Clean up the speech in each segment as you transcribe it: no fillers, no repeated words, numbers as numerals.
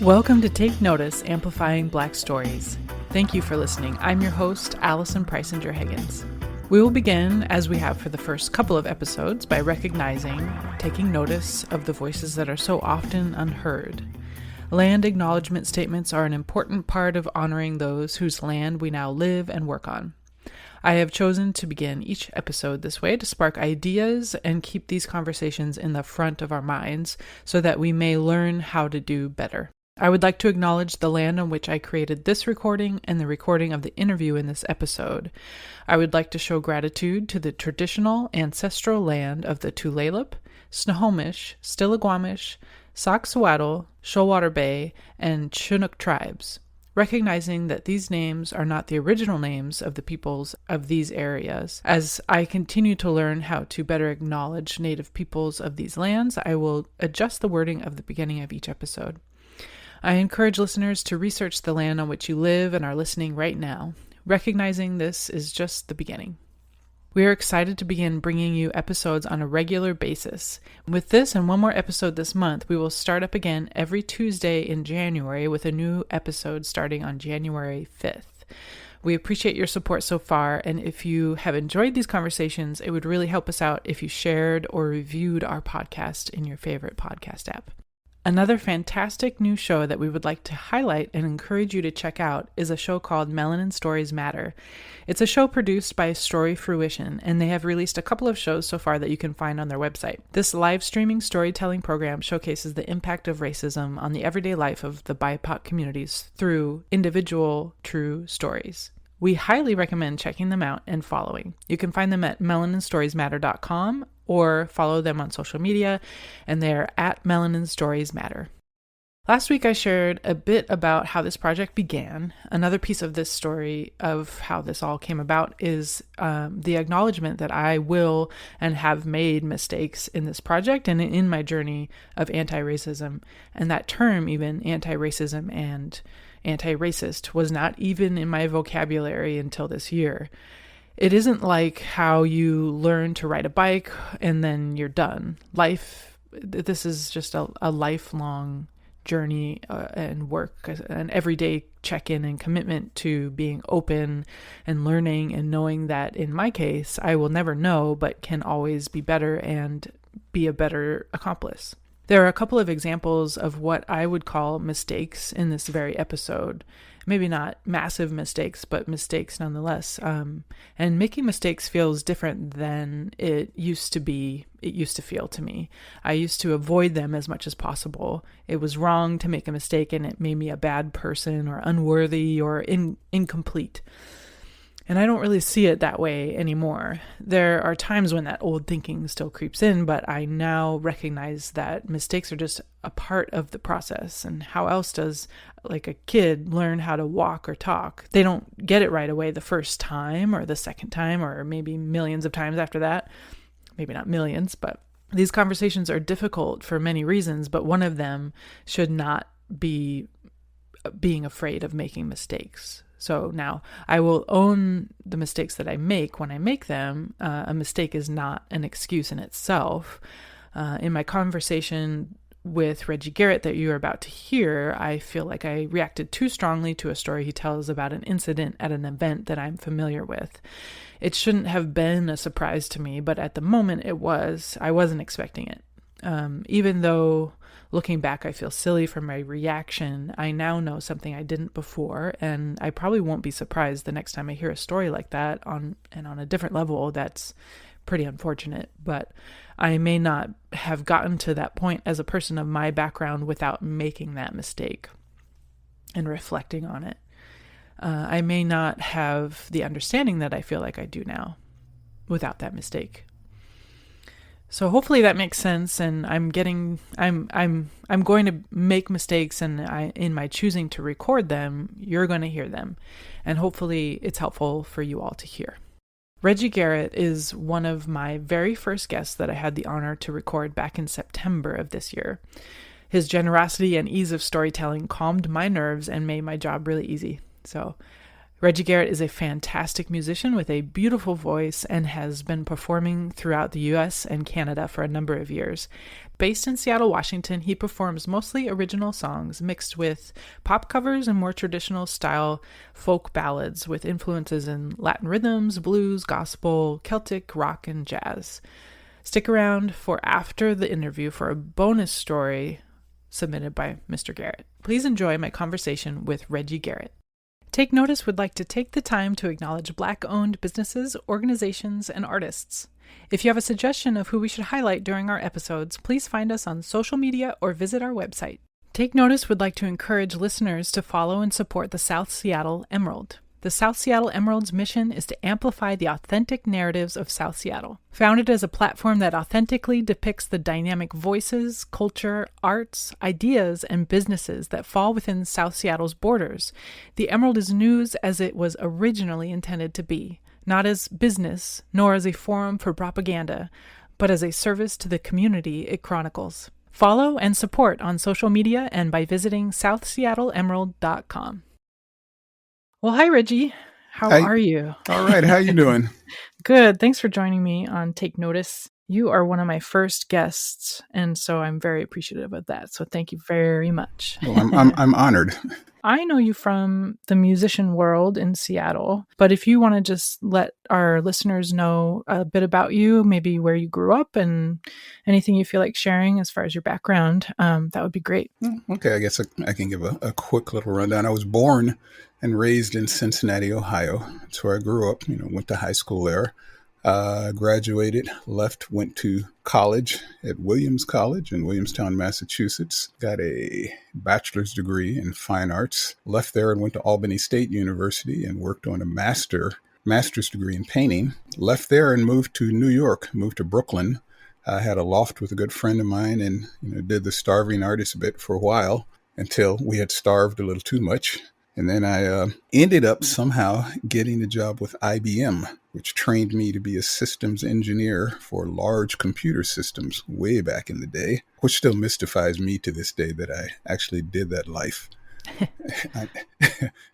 Welcome to Take Notice, Amplifying Black Stories. Thank you for listening. I'm your host, Allison Preisinger-Higgins. We will begin, as we have for the first couple of episodes, by recognizing, taking notice of the voices that are so often unheard. Land acknowledgement statements are an important part of honoring those whose land we now live and work on. I have chosen to begin each episode this way to spark ideas and keep these conversations in the front of our minds so that we may learn how to do better. I would like to acknowledge the land on which I created this recording and the recording of the interview in this episode. I would like to show gratitude to the traditional ancestral land of the Tulalip, Snohomish, Stillaguamish, Saxawatle, Shoalwater Bay, and Chinook tribes, recognizing that these names are not the original names of the peoples of these areas. As I continue to learn how to better acknowledge Native peoples of these lands, I will adjust the wording of the beginning of each episode. I encourage listeners to research the land on which you live and are listening right now, recognizing this is just the beginning. We are excited to begin bringing you episodes on a regular basis. With this and one more episode this month, we will start up again every Tuesday in January with a new episode starting on January 5th. We appreciate your support so far, and if you have enjoyed these conversations, it would really help us out if you shared or reviewed our podcast in your favorite podcast app. Another fantastic new show that we would like to highlight and encourage you to check out is a show called Melanin Stories Matter. It's a show produced by Story Fruition, and they have released a couple of shows so far that you can find on their website. This live streaming storytelling program showcases the impact of racism on the everyday life of the BIPOC communities through individual true stories. We highly recommend checking them out and following. You can find them at melaninstoriesmatter.com or follow them on social media, and they're at Melanin Stories Matter. Last week I shared a bit about how this project began. Another piece of this story of how this all came about is the acknowledgement that I will and have made mistakes in this project and in my journey of anti-racism. And that term, even anti-racism and anti-racist, was not even in my vocabulary until this year. It isn't like how you learn to ride a bike and then you're done. This is just a lifelong journey and work, an everyday check-in and commitment to being open and learning and knowing that in my case, I will never know, but can always be better and be a better accomplice. There are a couple of examples of what I would call mistakes in this very episode. Maybe not massive mistakes, but mistakes nonetheless. And making mistakes feels different than it used to be. It used to feel to me. I used to avoid them as much as possible. It was wrong to make a mistake, and it made me a bad person or unworthy or incomplete. And I don't really see it that way anymore. There are times when that old thinking still creeps in, but I now recognize that mistakes are just a part of the process. And how else does like a kid learn how to walk or talk? They don't get it right away the first time or the second time or maybe millions of times after that. Maybe not millions, but these conversations are difficult for many reasons, but one of them should not be being afraid of making mistakes. So now I will own the mistakes that I make when I make them. A mistake is not an excuse in itself. In my conversation with Reggie Garrett that you are about to hear, I feel like I reacted too strongly to a story he tells about an incident at an event that I'm familiar with. It shouldn't have been a surprise to me, but at the moment it was. I wasn't expecting it. Even though looking back, I feel silly for my reaction, I now know something I didn't before, and I probably won't be surprised the next time I hear a story like that on a different level. That's pretty unfortunate, but I may not have gotten to that point as a person of my background without making that mistake and reflecting on it. I may not have the understanding that I feel like I do now without that mistake. So hopefully that makes sense, and I'm going to make mistakes, and in my choosing to record them, you're going to hear them, and hopefully it's helpful for you all to hear. Reggie Garrett is one of my very first guests that I had the honor to record back in September of this year. His generosity and ease of storytelling calmed my nerves and made my job really easy. So Reggie Garrett is a fantastic musician with a beautiful voice and has been performing throughout the US and Canada for a number of years. Based in Seattle, Washington, he performs mostly original songs mixed with pop covers and more traditional style folk ballads with influences in Latin rhythms, blues, gospel, Celtic, rock, and jazz. Stick around for after the interview for a bonus story submitted by Mr. Garrett. Please enjoy my conversation with Reggie Garrett. Take Notice would like to take the time to acknowledge Black-owned businesses, organizations, and artists. If you have a suggestion of who we should highlight during our episodes, please find us on social media or visit our website. Take Notice would like to encourage listeners to follow and support the South Seattle Emerald. The South Seattle Emerald's mission is to amplify the authentic narratives of South Seattle. Founded as a platform that authentically depicts the dynamic voices, culture, arts, ideas, and businesses that fall within South Seattle's borders, the Emerald is news as it was originally intended to be, not as business, nor as a forum for propaganda, but as a service to the community it chronicles. Follow and support on social media and by visiting southseattleemerald.com. Well, hi, Reggie. How are you? All right. How you doing? Good. Thanks for joining me on Take Notice. You are one of my first guests, and so I'm very appreciative of that. So thank you very much. Well, I'm honored. I know you from the musician world in Seattle, but if you want to just let our listeners know a bit about you, maybe where you grew up and anything you feel like sharing as far as your background, that would be great. Okay, I guess I can give a quick little rundown. I was born and raised in Cincinnati, Ohio. That's where I grew up, went to high school there. Graduated, left, went to college at Williams College in Williamstown, Massachusetts. Got a bachelor's degree in fine arts. Left there and went to Albany State University and worked on a master's degree in painting. Left there and moved to New York, moved to Brooklyn. I had a loft with a good friend of mine and did the starving artist bit for a while until we had starved a little too much. And then I ended up somehow getting a job with IBM, which trained me to be a systems engineer for large computer systems way back in the day, which still mystifies me to this day that I actually did that life.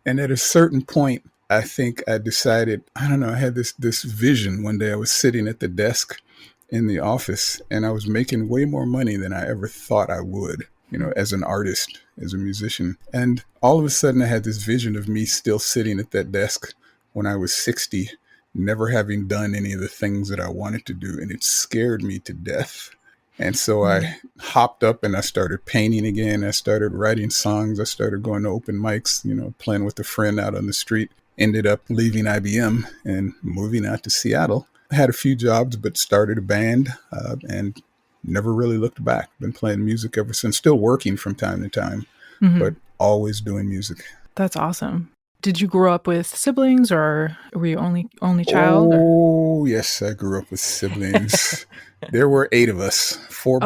And at a certain point, I think I decided, I had this vision one day. I was sitting at the desk in the office and I was making way more money than I ever thought I would. As an artist, as a musician. And all of a sudden I had this vision of me still sitting at that desk when I was 60, never having done any of the things that I wanted to do. And it scared me to death. And so I hopped up and I started painting again. I started writing songs. I started going to open mics, playing with a friend out on the street. Ended up leaving IBM and moving out to Seattle. I had a few jobs, but started a band and never really looked back. Been playing music ever since, still working from time to time, but always doing music. That's awesome. Did you grow up with siblings or were you only child? Oh, yes, I grew up with siblings. There were 8 of us, 4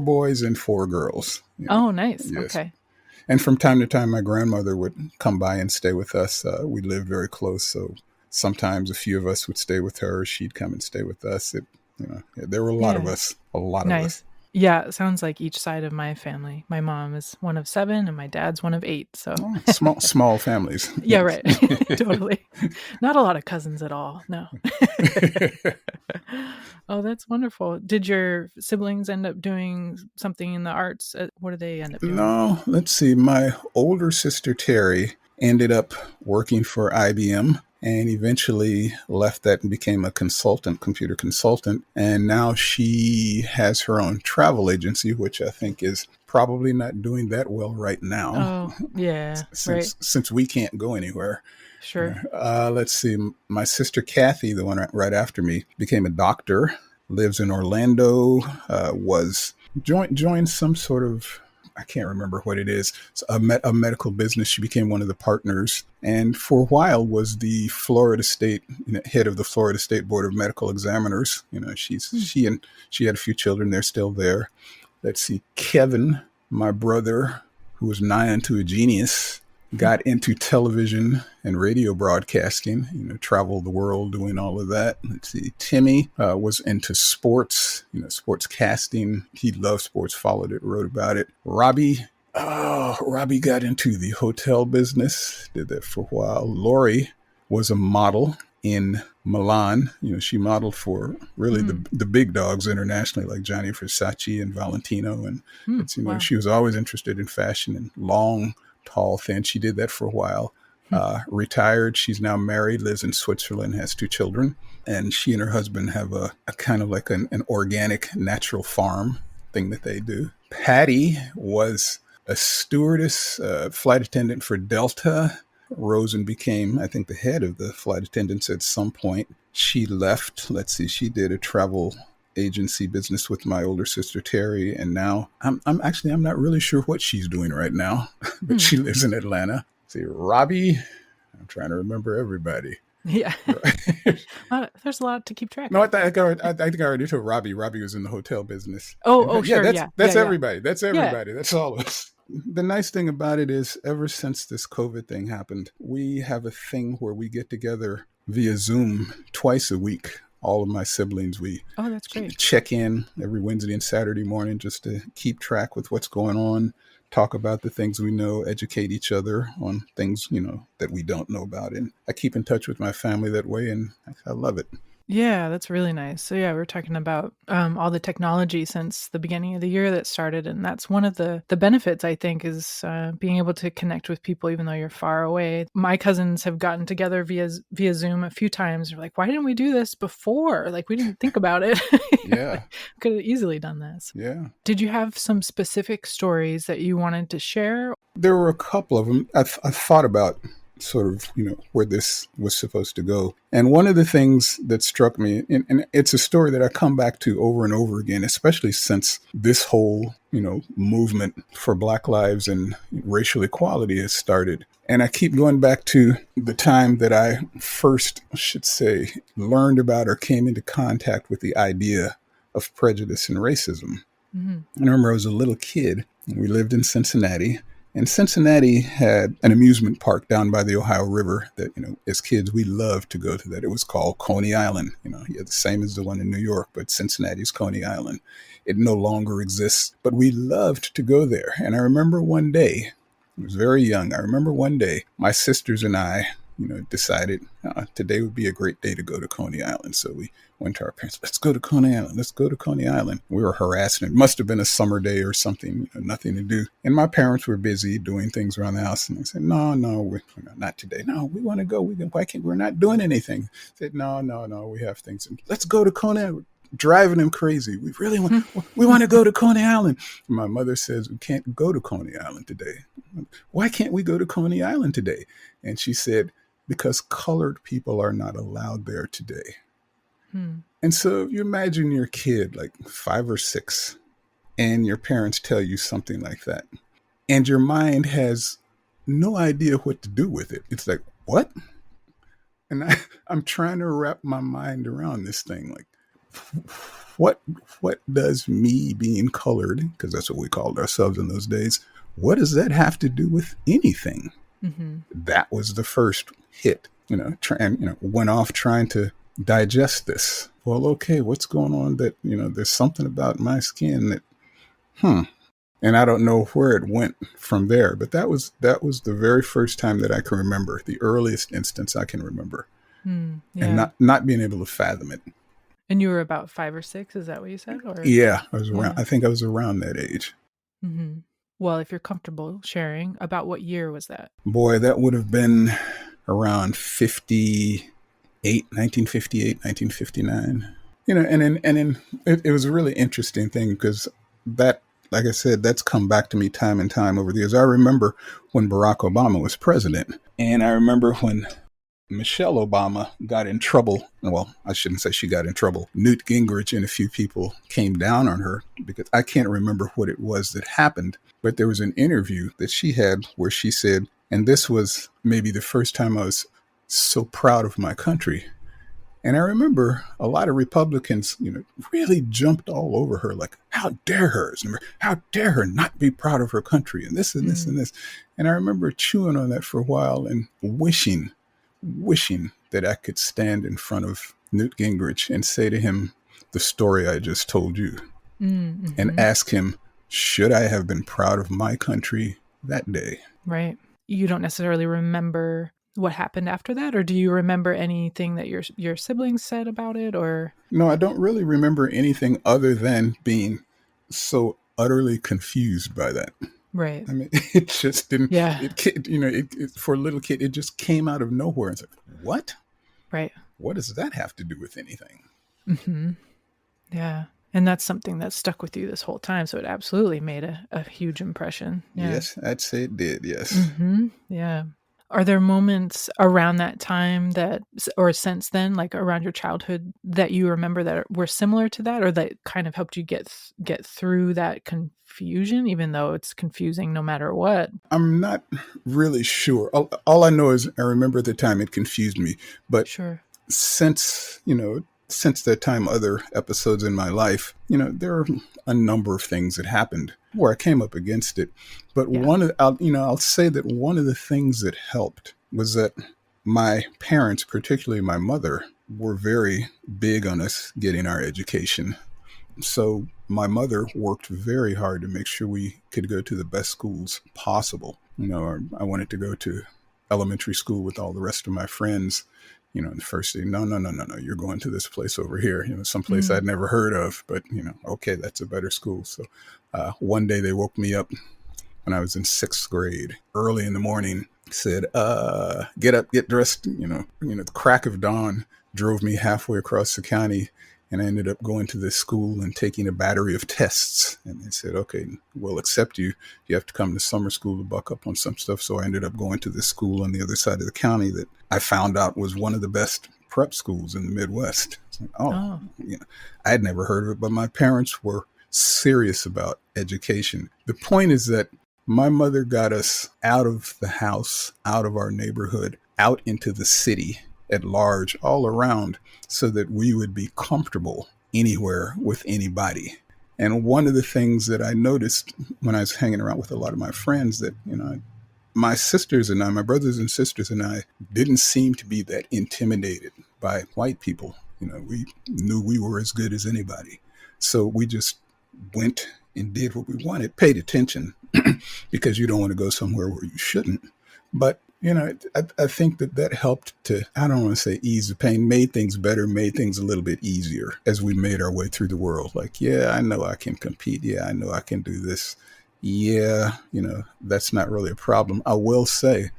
boys and 4 girls. Oh, nice. Yes. Okay. And from time to time, my grandmother would come by and stay with us. We lived very close, so sometimes a few of us would stay with her. She'd come and stay with us. There were a lot of us, of us. Yeah, it sounds like each side of my family. My mom is one of 7 and my dad's one of 8. So small families. Yeah, right. Totally. Not a lot of cousins at all. No. Oh, that's wonderful. Did your siblings end up doing something in the arts? What did they end up doing? No, let's see. My older sister, Terry, ended up working for IBM. And eventually left that and became a computer consultant. And now she has her own travel agency, which I think is probably not doing that well right now. Oh, yeah. Since we can't go anywhere. Sure. Let's see. My sister Kathy, the one right after me, became a doctor, lives in Orlando, joined some sort of, I can't remember what it is. It's a medical business. She became one of the partners and for a while was the Florida State, head of the Florida State Board of Medical Examiners. She had a few children. They're still there. Let's see. Kevin, my brother, who was nigh unto a genius, got into television and radio broadcasting, traveled the world doing all of that. Let's see. Timmy was into sports, sports casting. He loved sports, followed it, wrote about it. Robbie, Oh, Robbie got into the hotel business, did that for a while. Lori was a model in Milan. She modeled for really the big dogs internationally, like Gianni Versace and Valentino. And Wow. she was always interested in fashion and long, tall, thin. She did that for a while. Retired. She's now married, lives in Switzerland, has 2 children. And she and her husband have a kind of like an organic, natural farm thing that they do. Patty was a stewardess, flight attendant for Delta, rose and became, I think, the head of the flight attendants at some point. She left, she did a travel agency business with my older sister Terry, and now I'm not really sure what she's doing right now, but she lives in Atlanta. See, Robbie, I'm trying to remember everybody. Yeah. There's a lot to keep track No, of. I think I already told Robbie. Robbie was in the hotel business. Sure. That's everybody. That's everybody. That's all of us. The nice thing about it is, ever since this COVID thing happened, we have a thing where we get together via Zoom twice a week. All of my siblings, that's great. Check in every Wednesday and Saturday morning just to keep track with what's going on, talk about the things we know, educate each other on things, that we don't know about. And I keep in touch with my family that way, and I love it. Yeah, that's really nice. So yeah, we're talking about all the technology since the beginning of the year that started. And that's one of the benefits, I think, is being able to connect with people even though you're far away. My cousins have gotten together via Zoom a few times. They're like, why didn't we do this before? Like, we didn't think about it. Yeah. Could have easily done this. Yeah. Did you have some specific stories that you wanted to share? There were a couple of them. I thought about sort of, where this was supposed to go. And one of the things that struck me, and it's a story that I come back to over and over again, especially since this whole, movement for Black lives and racial equality has started. And I keep going back to the time that I first, learned about or came into contact with the idea of prejudice and racism. Mm-hmm. I remember I was a little kid, and we lived in Cincinnati. And Cincinnati had an amusement park down by the Ohio River that, as kids, we loved to go to that. It was called Coney Island. The same as the one in New York, but Cincinnati's Coney Island. It no longer exists, but we loved to go there. And I remember one day, I was very young. I remember one day, my sisters and I, decided today would be a great day to go to Coney Island. So we went to our parents, let's go to Coney Island. Let's go to Coney Island. We were harassed. It must have been a summer day or something, nothing to do. And my parents were busy doing things around the house. And they said, no, we're not today. No, we want to go. Why can't we're not doing anything? I said, no, we have things. And let's go to Coney Island. Driving them crazy. We really want to go to Coney Island. And my mother says, we can't go to Coney Island today. Why can't we go to Coney Island today? And she said, because colored people are not allowed there today. And so you imagine your kid like 5 or 6 and your parents tell you something like that. And your mind has no idea what to do with it. It's like, what? And I'm trying to wrap my mind around this thing. Like, what does me being colored, because that's what we called ourselves in those days, what does that have to do with anything? Mm-hmm. That was the first hit, went off trying to digest this. Well, okay, what's going on that, there's something about my skin that, and I don't know where it went from there, but that was the very first time that I can remember, the earliest instance I can remember, and not being able to fathom it. And you were about 5 or 6, is that what you said? Or? Yeah, I was around. I think I was around that age. Mm-hmm. Well, if you're comfortable sharing, about what year was that? Boy, that would have been around 1958, 1959. And then it was a really interesting thing because that, like I said, that's come back to me time and time over the years. I remember when Barack Obama was president, and I remember when Michelle Obama got in trouble. Well, I shouldn't say she got in trouble. Newt Gingrich and a few people came down on her because I can't remember what it was that happened. But there was an interview that she had where she said, and this was maybe the first time I was so proud of my country. And I remember a lot of Republicans, really jumped all over her, like, how dare her? How dare her not be proud of her country? And this and this and this. And I remember chewing on that for a while and wishing that I could stand in front of Newt Gingrich and say to him the story I just told you, and ask him, should I have been proud of my country that day? Right. You don't necessarily remember what happened after that, or do you remember anything that your siblings said about it, or? No, I don't really remember anything other than being so utterly confused by that. Right. I mean, it just didn't, Yeah. for a little kid, it just came out of nowhere. It's like, what? Right. What does that have to do with anything? Mm-hmm. Yeah. And that's something that stuck with you this whole time. So it absolutely made a huge impression. Yeah. Yes, I'd say it did. Yes. Mm-hmm. Yeah. Are there moments around that time that, or since then, like around your childhood, that you remember that were similar to that, or that kind of helped you get through that confusion, even though it's confusing no matter what? I'm not really sure. All I know is I remember at the time it confused me. But Sure. since that time, other episodes in my life, there are a number of things that happened where I came up against it. But Yeah. I'll say that one of the things that helped was that my parents, particularly my mother, were very big on us getting our education. So my mother worked very hard to make sure we could go to the best schools possible. I wanted to go to elementary school with all the rest of my friends. And the first day, no, you're going to this place over here, someplace I'd never heard of, but, okay, that's a better school. So one day they woke me up when I was in 6th grade, early in the morning, said, get up, get dressed. The crack of dawn drove me halfway across the county, and I ended up going to this school and taking a battery of tests. And they said, okay, we'll accept you. You have to come to summer school to buck up on some stuff. So I ended up going to this school on the other side of the county that I found out was one of the best prep schools in the Midwest. It's like, I had never heard of it, but my parents were serious about education. The point is that my mother got us out of the house, out of our neighborhood, out into the city at large, all around, so that we would be comfortable anywhere with anybody. And one of the things that I noticed when I was hanging around with a lot of my friends that, my sisters and I, my brothers and sisters and I, didn't seem to be that intimidated by white people. We knew we were as good as anybody. So we just went and did what we wanted, paid attention, because you don't want to go somewhere where you shouldn't. But I think that helped to, I don't want to say ease the pain, made things better, made things a little bit easier as we made our way through the world. Like, yeah, I know I can compete. Yeah, I know I can do this. Yeah, that's not really a problem. I will say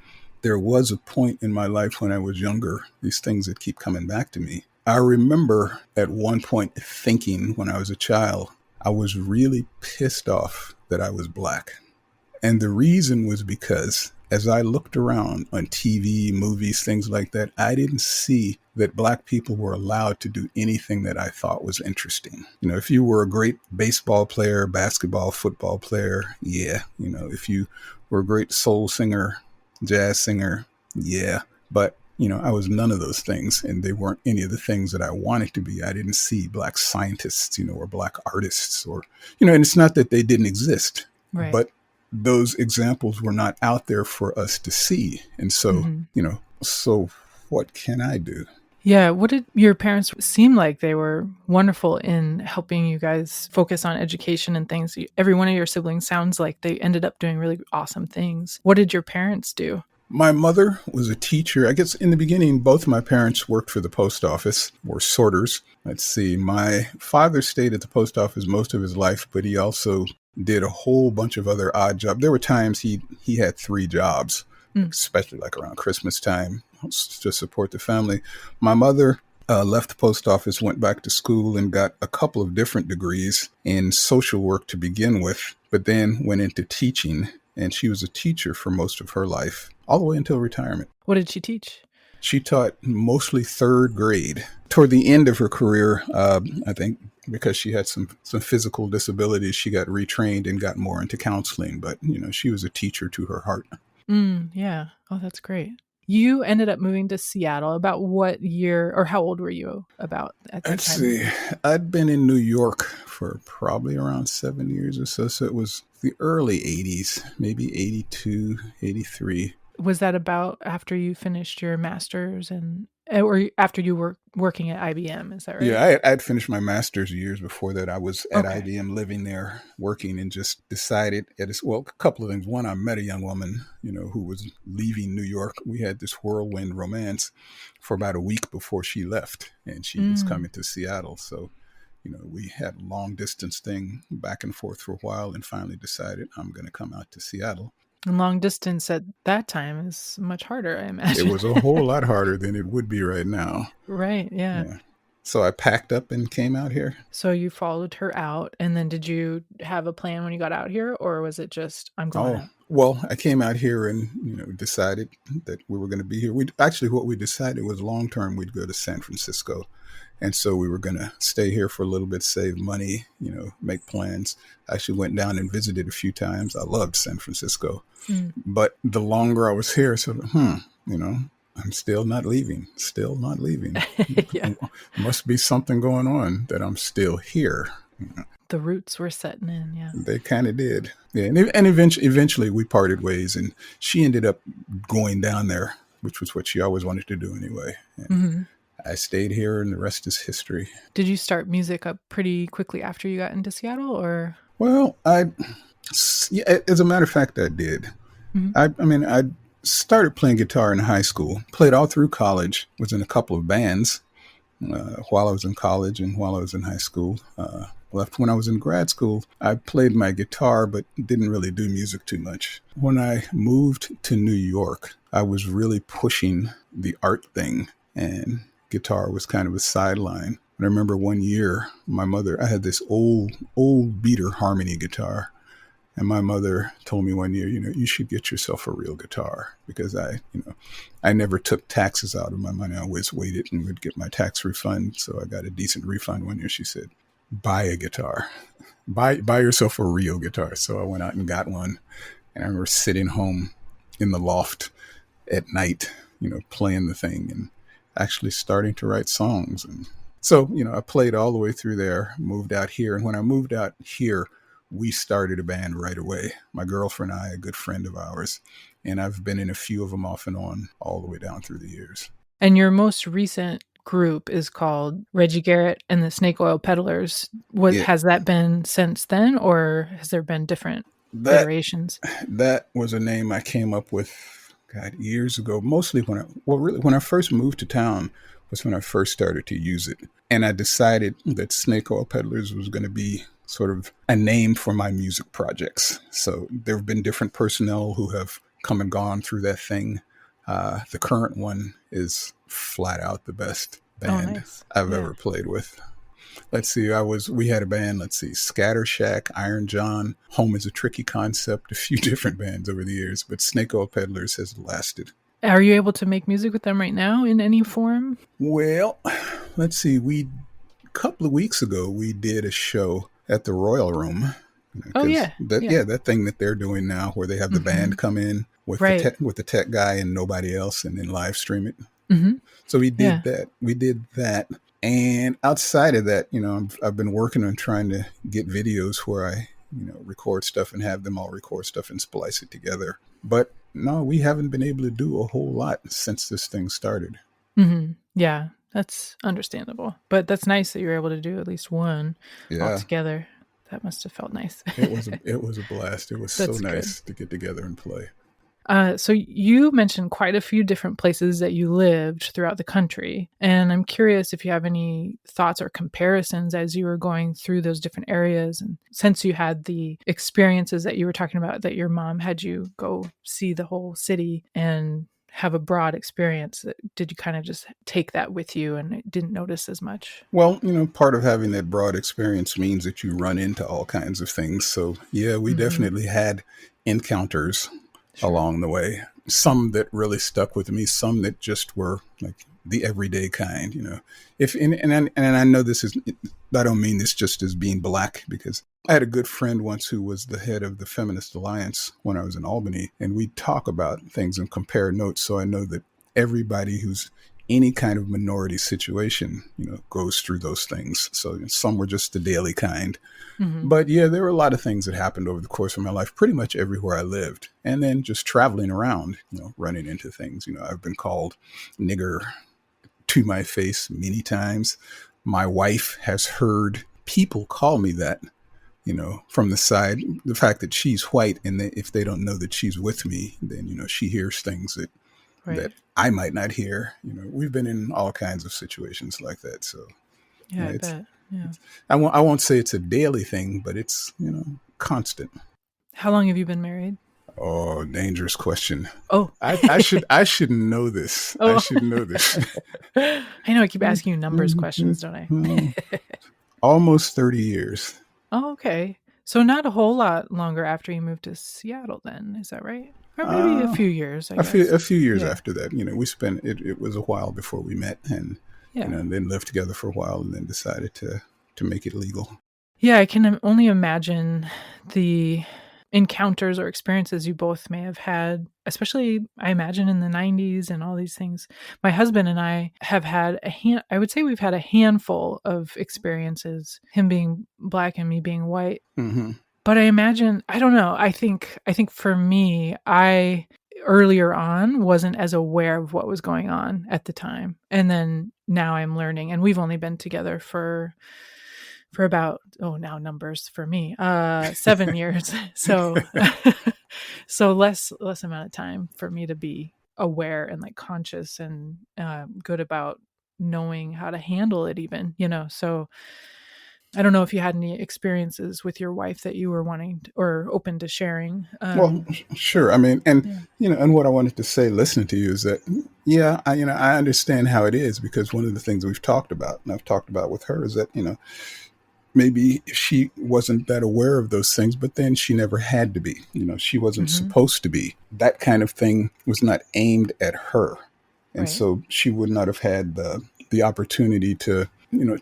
there was a point in my life when I was younger, these things that keep coming back to me. I remember at one point thinking when I was a child, I was really pissed off that I was black. And the reason was because as I looked around on TV, movies, things like that, I didn't see that black people were allowed to do anything that I thought was interesting. If you were a great baseball player, basketball, football player, yeah. If you were a great soul singer, jazz singer, yeah. But, I was none of those things, and they weren't any of the things that I wanted to be. I didn't see black scientists, or black artists, or, and it's not that they didn't exist, Right. But those examples were not out there for us to see. And so, so what can I do? Yeah. What did your parents seem like? They were wonderful in helping you guys focus on education and things. Every one of your siblings sounds like they ended up doing really awesome things. What did your parents do? My mother was a teacher. I guess in the beginning, both my parents worked for the post office, were sorters. Let's see. My father stayed at the post office most of his life, but he also did a whole bunch of other odd jobs. There were times he had 3 jobs, especially like around Christmas time to support the family. My mother left the post office, went back to school, and got a couple of different degrees in social work to begin with, but then went into teaching. And she was a teacher for most of her life, all the way until retirement. What did she teach? She taught mostly 3rd grade. Toward the end of her career, I think because she had some physical disabilities, she got retrained and got more into counseling. But, she was a teacher to her heart. Yeah. Oh, that's great. You ended up moving to Seattle. About what year, or how old were you about at that time? Let's see. I'd been in New York for probably around 7 years or so. So it was the early 80s, maybe 82, 83. Was that about after you finished your master's or after you were working at IBM? Is that right? Yeah, I'd finished my master's years before that. I was at Okay. IBM living there, working, and just decided well, a couple of things. One, I met a young woman, who was leaving New York. We had this whirlwind romance for about a week before she left, and she was coming to Seattle. So, we had a long distance thing back and forth for a while, and finally decided I'm going to come out to Seattle. And long distance at that time is much harder, I It imagine. was a whole lot harder than it would be right now. Right. Yeah. Yeah. So I packed up and came out here. So you followed her out, and then did you have a plan when you got out here, or was it just, I'm going out? Well, I came out here and, decided that we were going to be here. What we decided was long term, we'd go to San Francisco. And so we were going to stay here for a little bit, save money, make plans. I actually went down and visited a few times. I loved San Francisco. But the longer I was here, I'm still not leaving. Yeah. Must be something going on that I'm still here. The roots were setting in, yeah. They kind of did. Yeah, and eventually we parted ways, and she ended up going down there, which was what she always wanted to do anyway. And I stayed here, and the rest is history. Did you start music up pretty quickly after you got into Seattle, or? Well, as a matter of fact, I did. I started playing guitar in high school, played all through college, was in a couple of bands while I was in college and while I was in high school. Left when I was in grad school. I played my guitar, but didn't really do music too much. When I moved to New York, I was really pushing the art thing, and guitar was kind of a sideline. And I remember one year, I had this old beater harmony guitar. And my mother told me one year, you should get yourself a real guitar, because I never took taxes out of my money. I always waited and would get my tax refund. So I got a decent refund one year. She said, buy a guitar, buy yourself a real guitar. So I went out and got one. And I remember sitting home in the loft at night, playing the thing and actually starting to write songs. And so, I played all the way through there, moved out here. And when I moved out here, we started a band right away. My girlfriend and I, a good friend of ours, and I've been in a few of them off and on all the way down through the years. And your most recent group is called Reggie Garrett and the Snake Oil Peddlers. Has that been since then, or has there been different iterations? That was a name I came up with, years ago. Mostly when I first moved to town was when I first started to use it. And I decided that Snake Oil Peddlers was going to be sort of a name for my music projects. So there have been different personnel who have come and gone through that thing. The current one is flat out the best band I've ever played with. Let's see, we had a band, Scatter Shack, Iron John, Home is a Tricky Concept, a few different bands over the years, but Snake Oil Peddlers has lasted. Are you able to make music with them right now in any form? Well, let's see, a couple of weeks ago, we did a show at the Royal Room. That thing that they're doing now, where they have the band come in with the tech guy and nobody else, and then live stream it. So we did that. We did that, and outside of that, I've been working on trying to get videos where I, record stuff and have them all record stuff and splice it together. But no, we haven't been able to do a whole lot since this thing started. Yeah. That's understandable, but that's nice that you're able to do at least one all together. That must have felt nice. It was a blast. It was so nice to get together and play. So you mentioned quite a few different places that you lived throughout the country, and I'm curious if you have any thoughts or comparisons as you were going through those different areas. And since you had the experiences that you were talking about, that your mom had you go see the whole city and have a broad experience, did you kind of just take that with you and didn't notice as much? Well, part of having that broad experience means that you run into all kinds of things. So yeah, we definitely had encounters along the way. Some that really stuck with me, some that just were like the everyday kind, and I know I don't mean this just as being black, because I had a good friend once who was the head of the Feminist Alliance when I was in Albany, and we talk about things and compare notes. So I know that everybody who's any kind of minority situation, goes through those things. So some were just the daily kind. But yeah, there were a lot of things that happened over the course of my life, pretty much everywhere I lived. And then just traveling around, running into things. I've been called nigger to my face many times. My wife has heard people call me that, from the side. The fact that she's white, and if they don't know that she's with me, then, she hears things that Right. I might not hear. We've been in all kinds of situations like that. So Yeah, I bet. Yeah. I won't say it's a daily thing, but it's, constant. How long have you been married? Oh, dangerous question. Oh, I should know this. Oh. I should know this. I know I keep asking you numbers questions, don't I? Almost 30 years. Oh, okay. So not a whole lot longer after you moved to Seattle then, is that right? Or maybe a few years, I guess. A few years after that. We spent it was a while before we met, and and then lived together for a while, and then decided to make it legal. Yeah, I can only imagine the encounters or experiences you both may have had, especially I imagine in the 90s and all these things. My husband and I have had I would say we've had a handful of experiences, him being black and me being white. Mm-hmm. But I imagine, I don't know, I think for me, I earlier on wasn't as aware of what was going on at the time. And then now I'm learning, and we've only been together for about, now numbers for me, 7 years. So, so less amount of time for me to be aware and like conscious and good about knowing how to handle it even, so I don't know if you had any experiences with your wife that you were wanting or open to sharing. Well, sure. I mean, and and what I wanted to say, listening to you, is that I understand how it is, because one of the things we've talked about, and I've talked about with her, is that maybe she wasn't that aware of those things, but then she never had to be. She wasn't supposed to be. That kind of thing was not aimed at her, and so she would not have had the opportunity to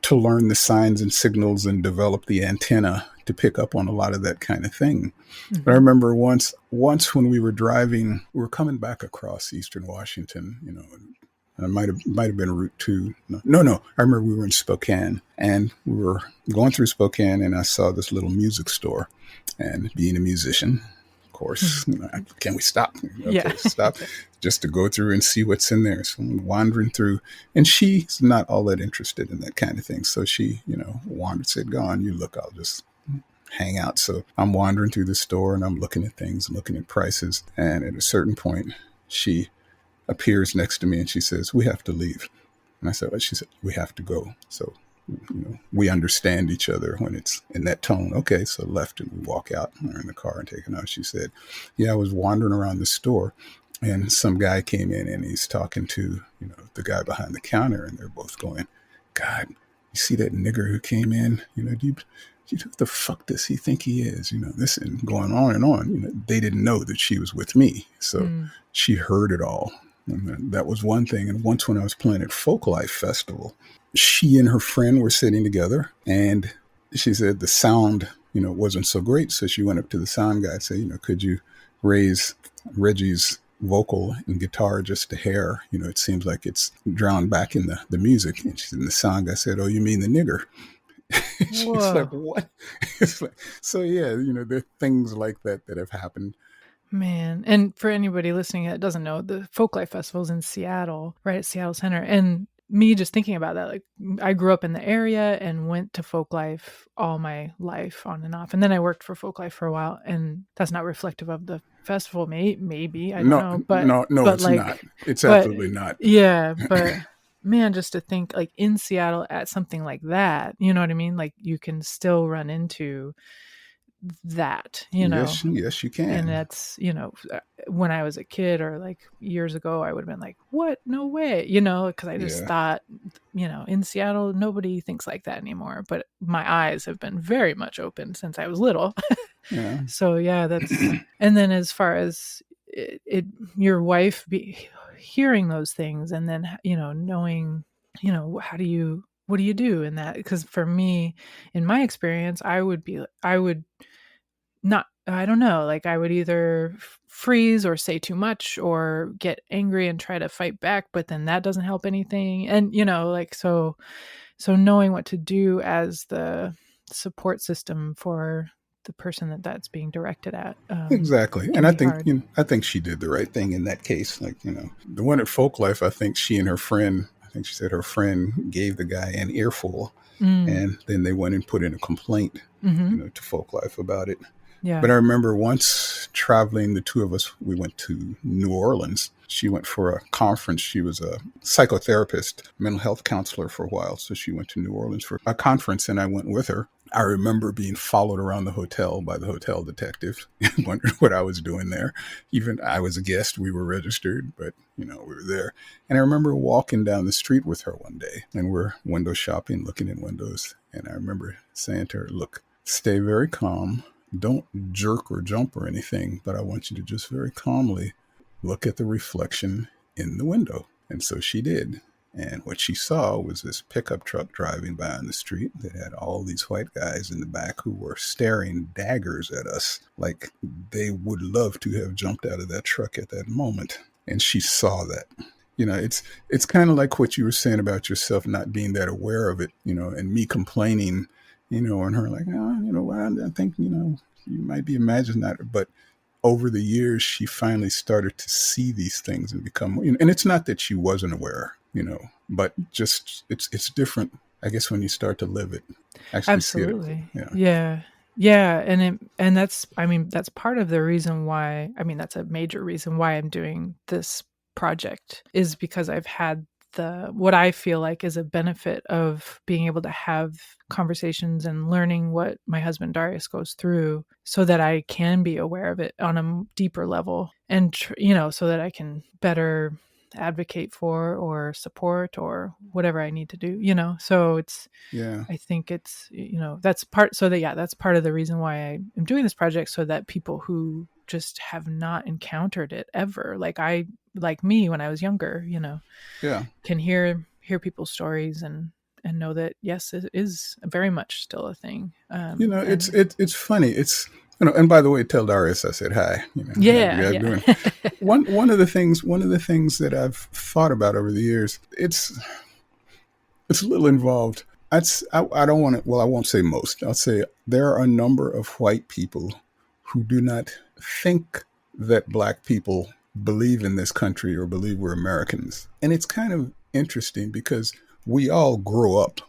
to learn the signs and signals and develop the antenna to pick up on a lot of that kind of thing. Mm-hmm. But I remember once when we were driving, we were coming back across Eastern Washington, it might have been Route 2. No. I remember we were in Spokane, and we were going through Spokane, and I saw this little music store. And being a musician, of course, can we stop? Okay, stop, just to go through and see what's in there. So I'm wandering through, and she's not all that interested in that kind of thing. So she, wandered, said, "Go on, you look, I'll just hang out." So I'm wandering through the store, and I'm looking at things, looking at prices. And at a certain point, she appears next to me, and she says, "We have to leave." And I said, well, she said, "We have to go." So, we understand each other when it's in that tone. Okay, so left, and we walk out. We're in the car and taking out. She said, "Yeah, I was wandering around the store, and some guy came in, and he's talking to, the guy behind the counter, and they're both going, 'God, you see that nigger who came in? Do you what the fuck does he think he is?' This, and going on and on. They didn't know that she was with me, so she heard it all. And that was one thing. And once when I was playing at Folklife Festival, she and her friend were sitting together, and she said the sound, wasn't so great. So she went up to the sound guy and said, "Could you raise Reggie's vocal and guitar just a hair? It seems like it's drowned back in the music." And the sound guy said, "Oh, you mean the nigger?" She's like, "What?" It's like, so yeah, there are things like that have happened. Man, and for anybody listening that doesn't know, the Folklife Festival is in Seattle, right at Seattle Center. And me just thinking about that, like I grew up in the area and went to Folklife all my life on and off. And then I worked for Folklife for a while, and that's not reflective of the festival. Maybe, I don't know. But no, but it's like, not. It's absolutely not. Yeah, but man, just to think like in Seattle at something like that, you know what I mean? Like you can still run into that, Yes, you can. And that's, when I was a kid or like years ago, I would have been like, what? No way, because I just thought, in Seattle, nobody thinks like that anymore. But my eyes have been very much open since I was little. Yeah. So yeah, that's, and then as far as your wife hearing those things, and then, knowing, what do you do in that? Because for me, in my experience, I would not, I don't know, like I would either freeze or say too much or get angry and try to fight back, but then that doesn't help anything. And, like, so knowing what to do as the support system for the person that's being directed at. Exactly. Can And I be think, hard. I think she did the right thing in that case. Like, the one at Folk Life, I think she and her friend, I think she said her friend gave the guy an earful, Mm. and then they went and put in a complaint, Mm-hmm. to Folk Life about it. But Yeah. I remember once traveling, the two of us, we went to New Orleans. She went for a conference. She was a psychotherapist, mental health counselor for a while. So she went to New Orleans for a conference, and I went with her. I remember being followed around the hotel by the hotel detective, wondering what I was doing there. Even I was a guest, we were registered, but we were there. And I remember walking down the street with her one day, and we're window shopping, looking in windows. And I remember saying to her, "Look, stay very calm. Don't jerk or jump or anything, but I want you to just very calmly look at the reflection in the window." And so she did. And what she saw was this pickup truck driving by on the street that had all these white guys in the back who were staring daggers at us like they would love to have jumped out of that truck at that moment. And she saw that. It's kind of like what you were saying about yourself not being that aware of it, and me complaining, and her like, "Oh, what, I think, you might be imagining that." But over the years, she finally started to see these things and become, and it's not that she wasn't aware, but just it's different, I guess, when you start to live it, actually see it. Absolutely. Yeah. Yeah. Yeah. And that's, I mean, that's part of the reason why, I mean, that's a major reason why I'm doing this project, is because I've had what I feel like is a benefit of being able to have conversations and learning what my husband Darius goes through, so that I can be aware of it on a deeper level, and so that I can better advocate for or support or whatever I need to do, so Yeah. I think it's, that's part, so that, yeah, that's part of the reason why I am doing this project, so that people who just have not encountered it ever, like me when I was younger, Yeah. can hear people's stories and know that, yes, it is very much still a thing. It's funny. And by the way, tell Darius I said hi. How you Yeah, guys yeah. doing? One of the things that I've thought about over the years, it's a little involved. I don't want to. Well, I won't say most. I'll say there are a number of white people who do not think that Black people believe in this country or believe we're Americans, and it's kind of interesting because we all grow up,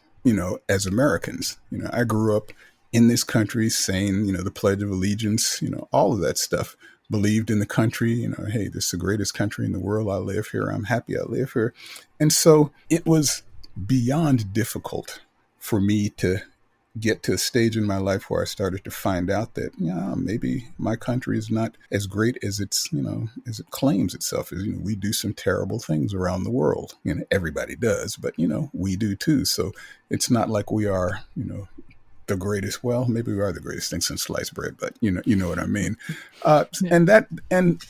as Americans. I grew up in this country saying, the Pledge of Allegiance, all of that stuff. Believed in the country, hey, this is the greatest country in the world. I live here. I'm happy I live here. And so it was beyond difficult for me to get to a stage in my life where I started to find out that, maybe my country is not as great as as it claims itself. As we do some terrible things around the world. Everybody does, but we do too. So it's not like we are, the greatest. Well, maybe we are the greatest thing since sliced bread, but you know what I mean. Yeah. And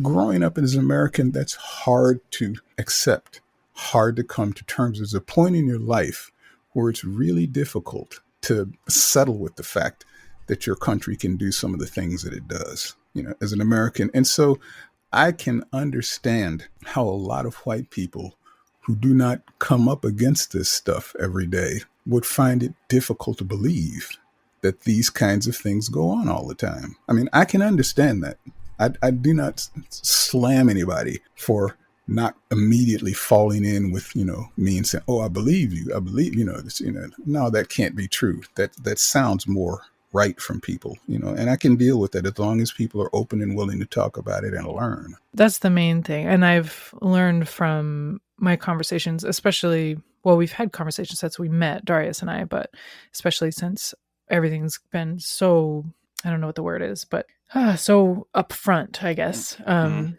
growing up as an American, that's hard to accept, hard to come to terms. There's a point in your life where it's really difficult to settle with the fact that your country can do some of the things that it does, as an American. And so I can understand how a lot of white people who do not come up against this stuff every day would find it difficult to believe that these kinds of things go on all the time. I mean, I can understand that. I do not slam anybody for not immediately falling in with, me and saying, "Oh, I believe you. I believe, this, no, that can't be true. That sounds more right from people, and I can deal with that as long as people are open and willing to talk about it and learn." That's the main thing. And I've learned from my conversations, especially, well, we've had conversations since we met, Darius and I, but especially since everything's been so, I don't know what the word is, but so upfront, I guess.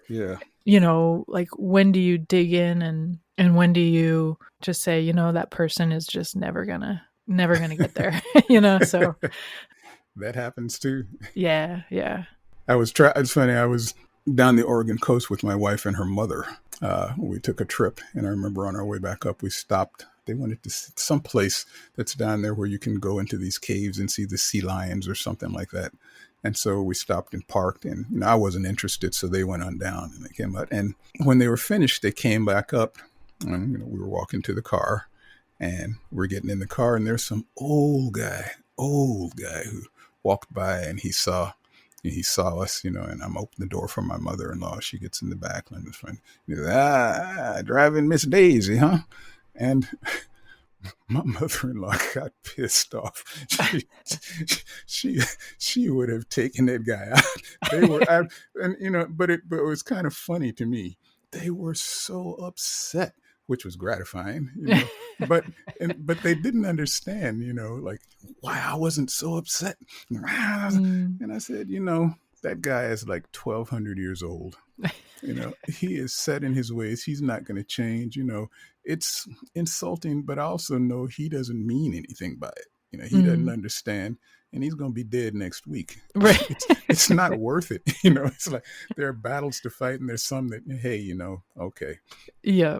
Yeah. Like, when do you dig in, and when do you just say, that person is just never gonna get there, so That happens too. yeah. Yeah. It's funny. I was down the Oregon coast with my wife and her mother. We took a trip, and I remember on our way back up, we stopped. They wanted to see some place that's down there where you can go into these caves and see the sea lions or something like that. And so we stopped and parked, and I wasn't interested, so they went on down and they came out. And when they were finished, they came back up, and we were walking to the car, and we're getting in the car, and there's some old guy who walked by and he saw us, and I'm opening the door for my mother-in-law. She gets in the back and his friend, he goes, driving Miss Daisy, huh? And my mother-in-law got pissed off. She would have taken that guy out. They were, but it was kind of funny to me. They were so upset, which was gratifying, but they didn't understand, like why I wasn't so upset. And I said, that guy is like 1,200 years old. He is set in his ways. He's not going to change. It's insulting, but I also know he doesn't mean anything by it. He doesn't understand, and he's going to be dead next week. Right. It's not worth it. It's like there are battles to fight, and there's some that, hey, okay. Yeah.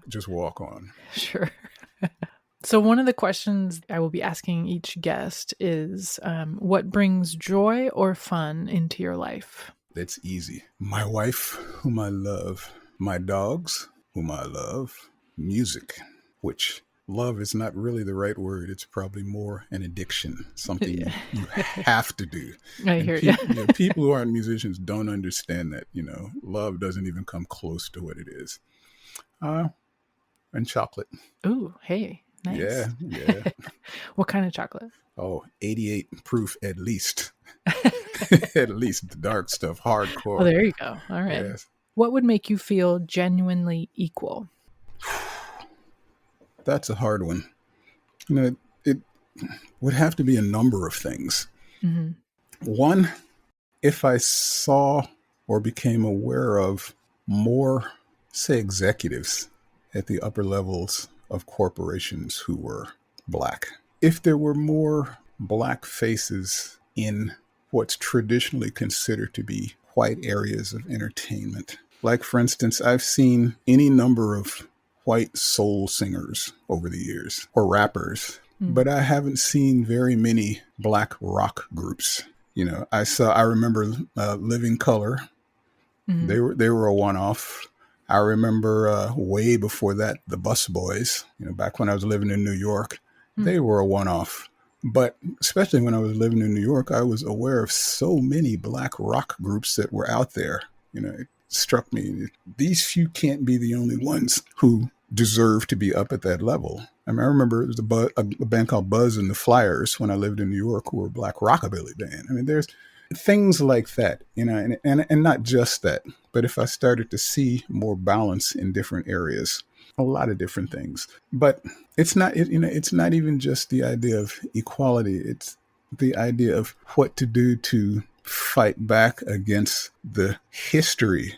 Just walk on. Sure. So one of the questions I will be asking each guest is, what brings joy or fun into your life? That's easy. My wife, whom I love, my dogs, whom I love, music, which love is not really the right word. It's probably more an addiction, something you have to do. I hear you. People who aren't musicians don't understand that, love doesn't even come close to what it is. And chocolate. Ooh, hey, nice. Yeah. What kind of chocolate? Oh, 88 proof at least. At least the dark stuff, hardcore. Oh, there you go. All right. Yes. What would make you feel genuinely equal? That's a hard one. It would have to be a number of things. Mm-hmm. One, if I saw or became aware of more, say, executives at the upper levels of corporations who were Black. If there were more Black faces in what's traditionally considered to be white areas of entertainment. Like, for instance, I've seen any number of white soul singers over the years, or rappers, but I haven't seen very many Black rock groups. I remember Living Color. Mm-hmm. They were a one-off. I remember way before that, the Bus Boys, back when I was living in New York, they were a one-off. But especially when I was living in New York, I was aware of so many Black rock groups that were out there. It struck me, these few can't be the only ones who deserve to be up at that level. I remember there was a band called Buzz and the Flyers when I lived in New York, who were a Black rockabilly band. There's things like that, and not just that, but if I started to see more balance in different areas, a lot of different things. But it's not even just the idea of equality. It's the idea of what to do to fight back against the history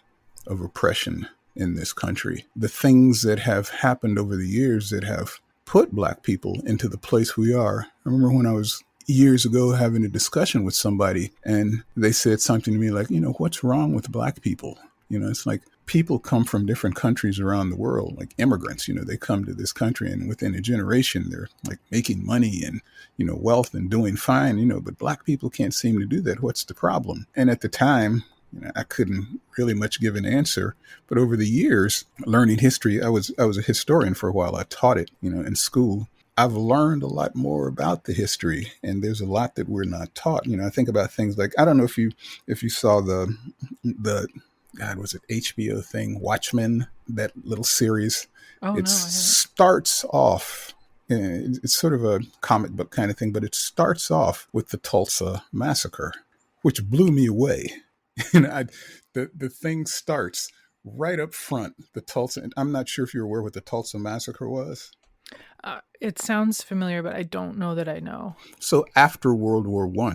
of oppression in this country. The things that have happened over the years that have put Black people into the place we are. I remember when I was years ago having a discussion with somebody and they said something to me like, what's wrong with Black people? It's like people come from different countries around the world, like immigrants, they come to this country and within a generation, they're like making money and, wealth and doing fine, but Black people can't seem to do that. What's the problem? And at the time, I couldn't really much give an answer, but over the years, learning history, I was a historian for a while. I taught it, in school. I've learned a lot more about the history, and there's a lot that we're not taught. I think about things like, I don't know if you saw the God, was it HBO thing, Watchmen, that little series? Oh, it starts off, it's sort of a comic book kind of thing, but it starts off with the Tulsa Massacre, which blew me away. The thing starts right up front, the Tulsa, and I'm not sure if you're aware what the Tulsa Massacre was. It sounds familiar, but I don't know that I know. So after World War I,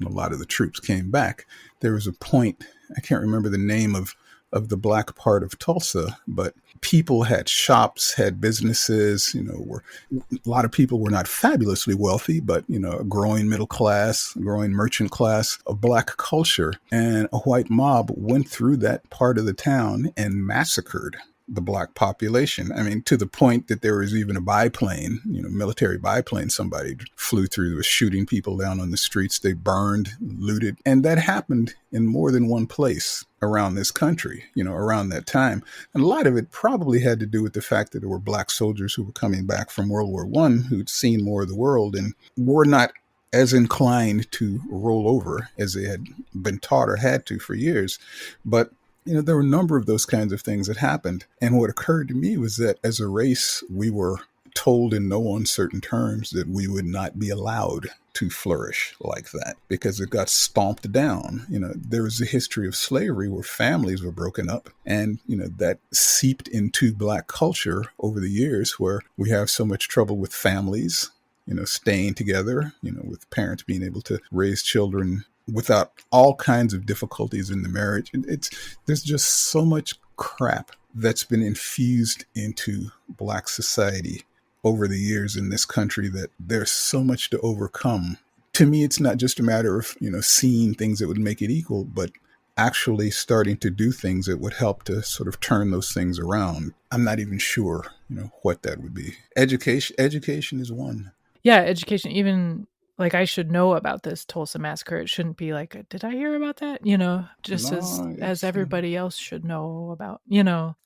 a lot of the troops came back. There was a point, I can't remember the name of the Black part of Tulsa, but people had shops, had businesses, a lot of people were not fabulously wealthy, but, a growing middle class, a growing merchant class of Black culture. And a white mob went through that part of the town and massacred the Black population. To the point that there was even a biplane, military biplane, somebody flew through, was shooting people down on the streets. They burned, looted. And that happened in more than one place around this country, around that time. And a lot of it probably had to do with the fact that there were Black soldiers who were coming back from World War I, who'd seen more of the world and were not as inclined to roll over as they had been taught or had to for years. But there were a number of those kinds of things that happened. And what occurred to me was that as a race, we were told in no uncertain terms that we would not be allowed to flourish like that because it got stomped down. There was a history of slavery where families were broken up, and that seeped into Black culture over the years, where we have so much trouble with families staying together, with parents being able to raise children without all kinds of difficulties in the marriage. There's just so much crap that's been infused into Black society over the years in this country that there's so much to overcome. To me, it's not just a matter of, seeing things that would make it equal, but actually starting to do things that would help to sort of turn those things around. I'm not even sure, what that would be. Education is one. Yeah, education. Even like, I should know about this Tulsa massacre. It shouldn't be like, did I hear about that? Just No, as everybody else should know about,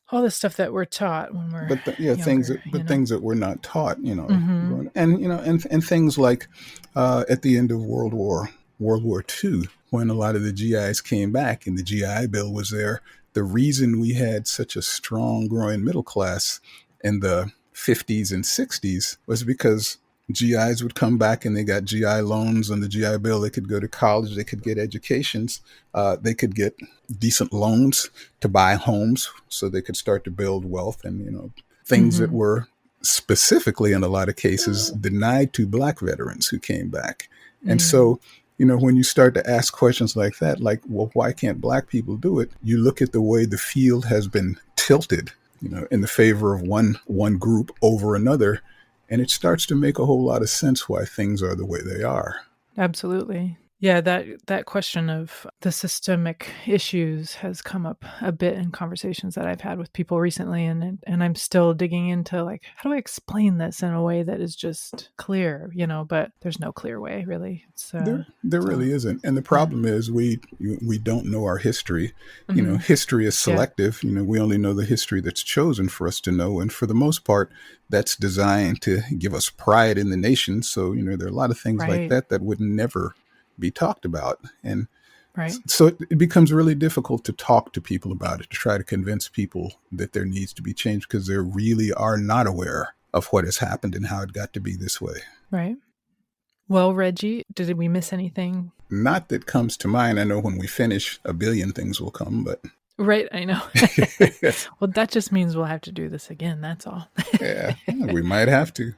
all the stuff that we're taught when we're things that we're not taught, and and things like at the end of World War II, when a lot of the GIs came back and the GI Bill was there. The reason we had such a strong growing middle class in the 50s and 60s was because GIs would come back and they got GI loans on the GI Bill. They could go to college. They could get educations. They could get decent loans to buy homes so they could start to build wealth and, things that were specifically in a lot of cases denied to Black veterans who came back. And so, when you start to ask questions like that, like, well, why can't Black people do it? You look at the way the field has been tilted, in the favor of one group over another. And it starts to make a whole lot of sense why things are the way they are. Absolutely. Yeah, that question of the systemic issues has come up a bit in conversations that I've had with people recently, and I'm still digging into, like, how do I explain this in a way that is just clear, but there's no clear way, really. There really isn't. And the problem is we don't know our history. History is selective. We only know the history that's chosen for us to know. And for the most part, that's designed to give us pride in the nation. So, there are a lot of things like that would never be talked about. And so it becomes really difficult to talk to people about it, to try to convince people that there needs to be change, because they really are not aware of what has happened and how it got to be this way. Right. Well, Reggie, did we miss anything? Not that comes to mind. I know when we finish, a billion things will come, but... Right, I know. Well, that just means we'll have to do this again, that's all. Yeah, we might have to.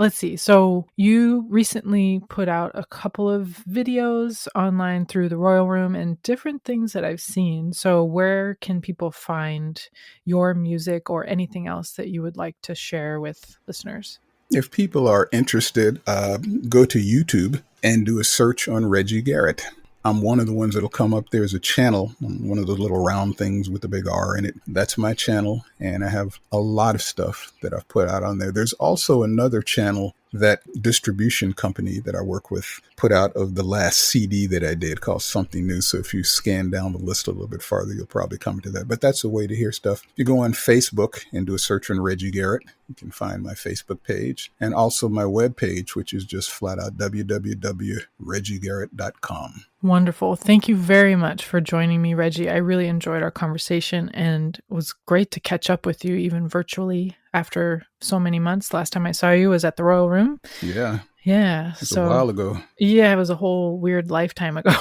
Let's see. So you recently put out a couple of videos online through the Royal Room and different things that I've seen. So where can people find your music or anything else that you would like to share with listeners? If people are interested, go to YouTube and do a search on Reggie Garrett. I'm one of the ones that'll come up. There's a channel, one of those little round things with a big R in it. That's my channel, and I have a lot of stuff that I've put out on there. There's also another channel that distribution company that I work with put out of the last CD that I did called Something New. So if you scan down the list a little bit farther, you'll probably come to that. But that's a way to hear stuff. If you go on Facebook and do a search on Reggie Garrett, you can find my Facebook page and also my webpage, which is just flat out www.reggiegarrett.com. Wonderful. Thank you very much for joining me, Reggie. I really enjoyed our conversation, and it was great to catch up with you even virtually after so many months. Last time I saw you was at the Royal Room. Yeah. Yeah. It was a while ago. Yeah, it was a whole weird lifetime ago.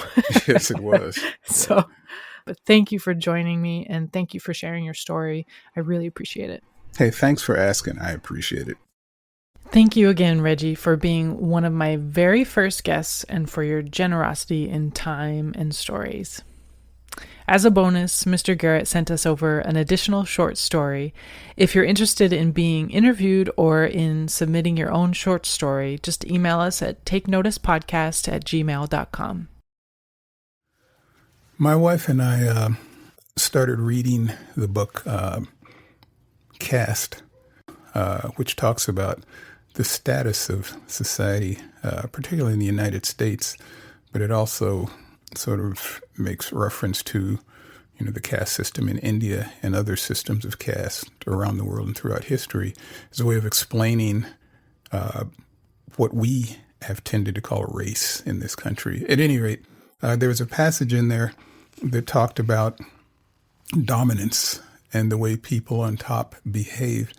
Yes, it was. But thank you for joining me, and thank you for sharing your story. I really appreciate it. Hey, thanks for asking. I appreciate it. Thank you again, Reggie, for being one of my very first guests and for your generosity in time and stories. As a bonus, Mr. Garrett sent us over an additional short story. If you're interested in being interviewed or in submitting your own short story, just email us at takenoticepodcast@gmail.com. My wife and I started reading the book Caste, which talks about the status of society, particularly in the United States, but it also sort of makes reference to, the caste system in India and other systems of caste around the world and throughout history as a way of explaining what we have tended to call race in this country. At any rate, there was a passage in there that talked about dominance and the way people on top behaved.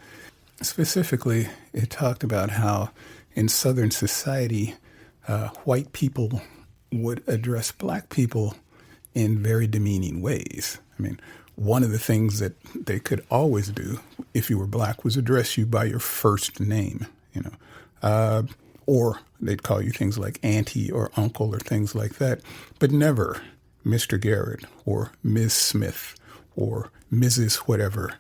Specifically, it talked about how in Southern society, white people would address black people in very demeaning ways. I mean, one of the things that they could always do if you were black was address you by your first name, or they'd call you things like auntie or uncle or things like that, but never Mr. Garrett or Ms. Smith or Mrs. whatever.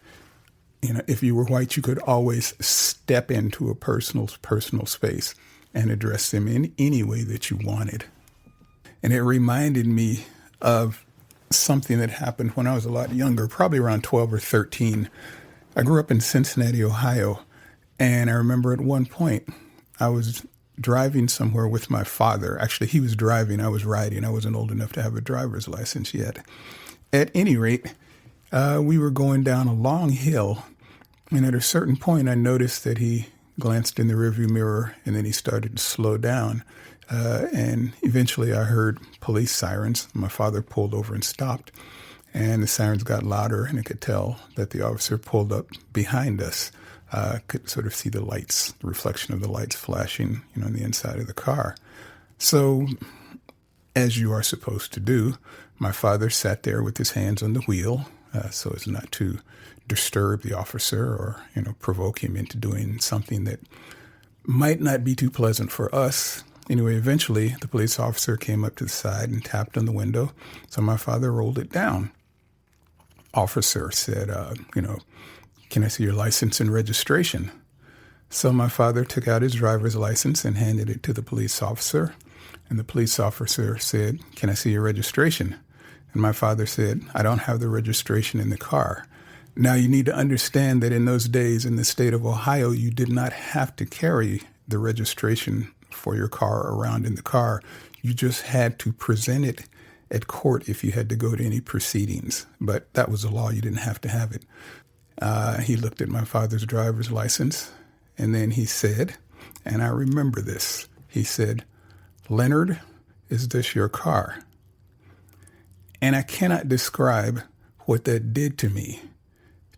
If you were white, you could always step into a personal space and address them in any way that you wanted. And it reminded me of something that happened when I was a lot younger, probably around 12 or 13. I grew up in Cincinnati, Ohio, and I remember at one point I was driving somewhere with my father. Actually, he was driving, I was riding. I wasn't old enough to have a driver's license yet. At any rate, we were going down a long hill, and at a certain point I noticed that he glanced in the rearview mirror, and then he started to slow down. And eventually I heard police sirens. My father pulled over and stopped, and the sirens got louder, and I could tell that the officer pulled up behind us. Could sort of see the lights, the reflection of the lights flashing, on the inside of the car. So, as you are supposed to do, my father sat there with his hands on the wheel, so as not to disturb the officer or, provoke him into doing something that might not be too pleasant for us. Anyway, eventually the police officer came up to the side and tapped on the window, so my father rolled it down. Officer said, can I see your license and registration? So my father took out his driver's license and handed it to the police officer. And the police officer said, can I see your registration? And my father said, I don't have the registration in the car. Now, you need to understand that in those days in the state of Ohio, you did not have to carry the registration for your car around in the car. You just had to present it at court if you had to go to any proceedings. But that was the law. You didn't have to have it. He looked at my father's driver's license, and then he said, and I remember this, he said, Leonard, is this your car? And I cannot describe what that did to me,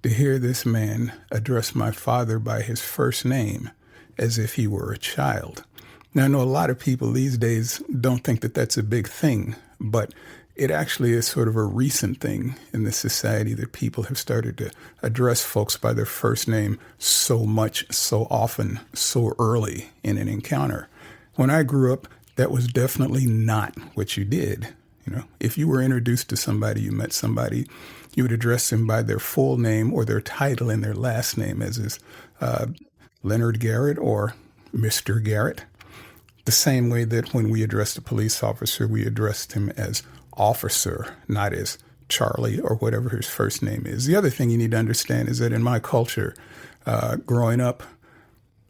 to hear this man address my father by his first name as if he were a child. Now, I know a lot of people these days don't think that that's a big thing, but it actually is sort of a recent thing in this society that people have started to address folks by their first name so much, so often, so early in an encounter. When I grew up, that was definitely not what you did. If you were introduced to somebody, you met somebody, you would address them by their full name or their title and their last name, as is Leonard Garrett or Mr. Garrett. The same way that when we addressed a police officer, we addressed him as officer, not as Charlie or whatever his first name is. The other thing you need to understand is that in my culture, growing up,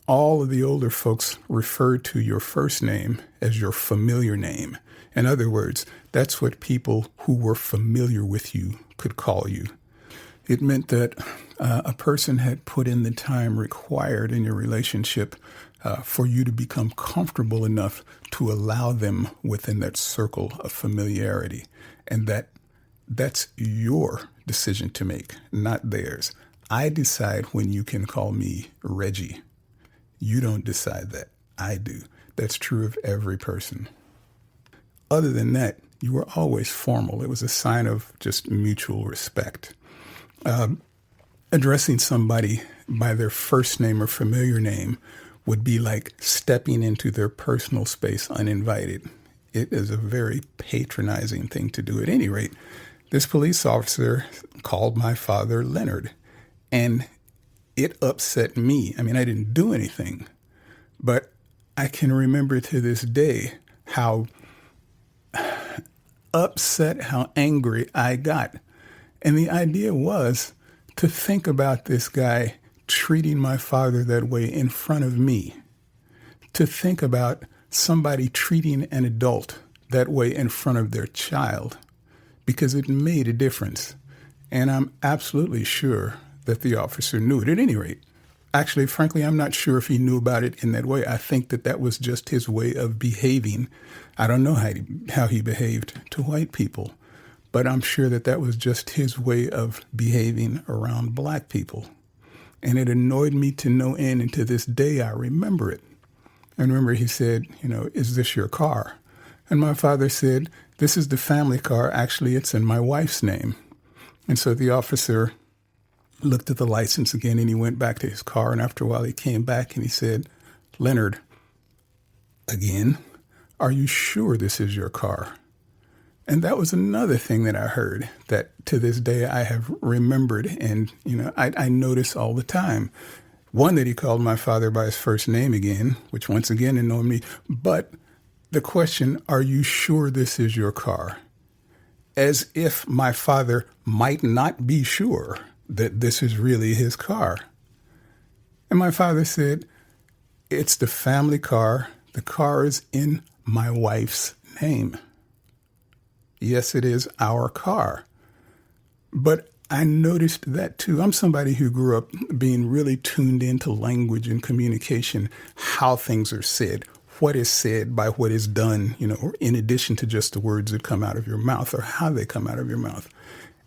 all of the older folks referred to your first name as your familiar name. In other words, that's what people who were familiar with you could call you. It meant that a person had put in the time required in your relationship for you to become comfortable enough to allow them within that circle of familiarity. And that's your decision to make, not theirs. I decide when you can call me Reggie. You don't decide that. I do. That's true of every person. Other than that, you were always formal. It was a sign of just mutual respect. Addressing somebody by their first name or familiar name would be like stepping into their personal space uninvited. It is a very patronizing thing to do. At any rate, this police officer called my father Leonard, and it upset me. I mean, I didn't do anything, but I can remember to this day how upset, how angry I got. And the idea was to think about this guy treating my father that way in front of me, to think about somebody treating an adult that way in front of their child, because it made a difference. And I'm absolutely sure that the officer knew it. At any rate, Actually, frankly, I'm not sure if he knew about it in that way. I think that was just his way of behaving. I don't know how he behaved to white people, but I'm sure that was just his way of behaving around black people. And it annoyed me to no end, and to this day I remember it. I remember he said, is this your car? And my father said, this is the family car. Actually, it's in my wife's name. And so the officer looked at the license again, and he went back to his car. And after a while, he came back and he said, Leonard, again, are you sure this is your car? And that was another thing that I heard that to this day I have remembered. And, I notice all the time. One, that he called my father by his first name again, which once again annoyed me. But the question, are you sure this is your car? As if my father might not be sure that this is really his car. And my father said, it's the family car. The car is in my wife's name. Yes, it is our car. But I noticed that too. I'm somebody who grew up being really tuned into language and communication, how things are said, what is said by what is done, or in addition to just the words that come out of your mouth or how they come out of your mouth.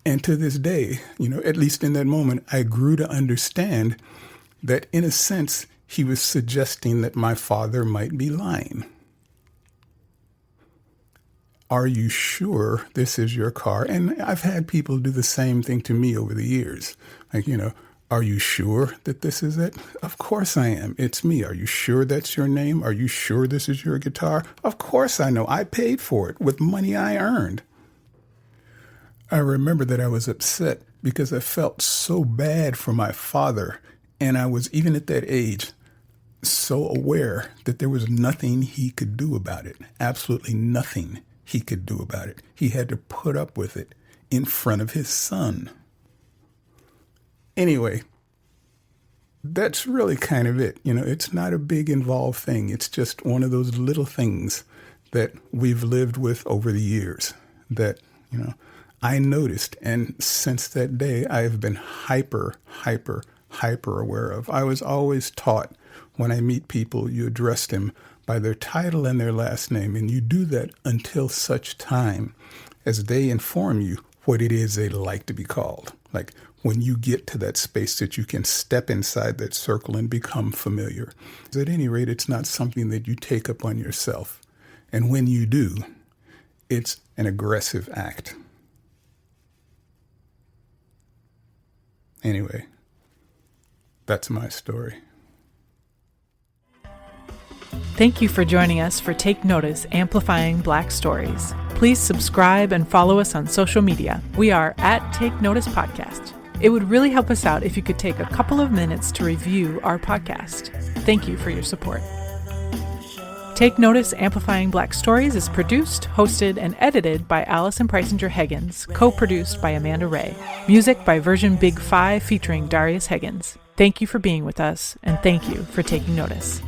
And to this day, at least in that moment, I grew to understand that in a sense, he was suggesting that my father might be lying. Are you sure this is your car? And I've had people do the same thing to me over the years. Like, are you sure that this is it? Of course I am. It's me. Are you sure that's your name? Are you sure this is your guitar? Of course I know. I paid for it with money I earned. I remember that I was upset because I felt so bad for my father. And I was, even at that age, so aware that there was nothing he could do about it. Absolutely nothing he could do about it. He had to put up with it in front of his son. Anyway, that's really kind of it. It's not a big involved thing. It's just one of those little things that we've lived with over the years that, I noticed. And since that day, I have been hyper aware of. I was always taught when I meet people, you address them by their title and their last name. And you do that until such time as they inform you what it is they'd like to be called. Like when you get to that space that you can step inside that circle and become familiar. At any rate, it's not something that you take upon yourself. And when you do, it's an aggressive act. Anyway, that's my story. Thank you for joining us for Take Notice Amplifying Black Stories. Please subscribe and follow us on social media. We are at Take Notice Podcast. It would really help us out if you could take a couple of minutes to review our podcast. Thank you for your support. Take Notice Amplifying Black Stories is produced, hosted, and edited by Allison Preisinger Higgins, co-produced by Amanda Ray. Music by Version Big 5 featuring Darius Higgins. Thank you for being with us, and thank you for taking notice.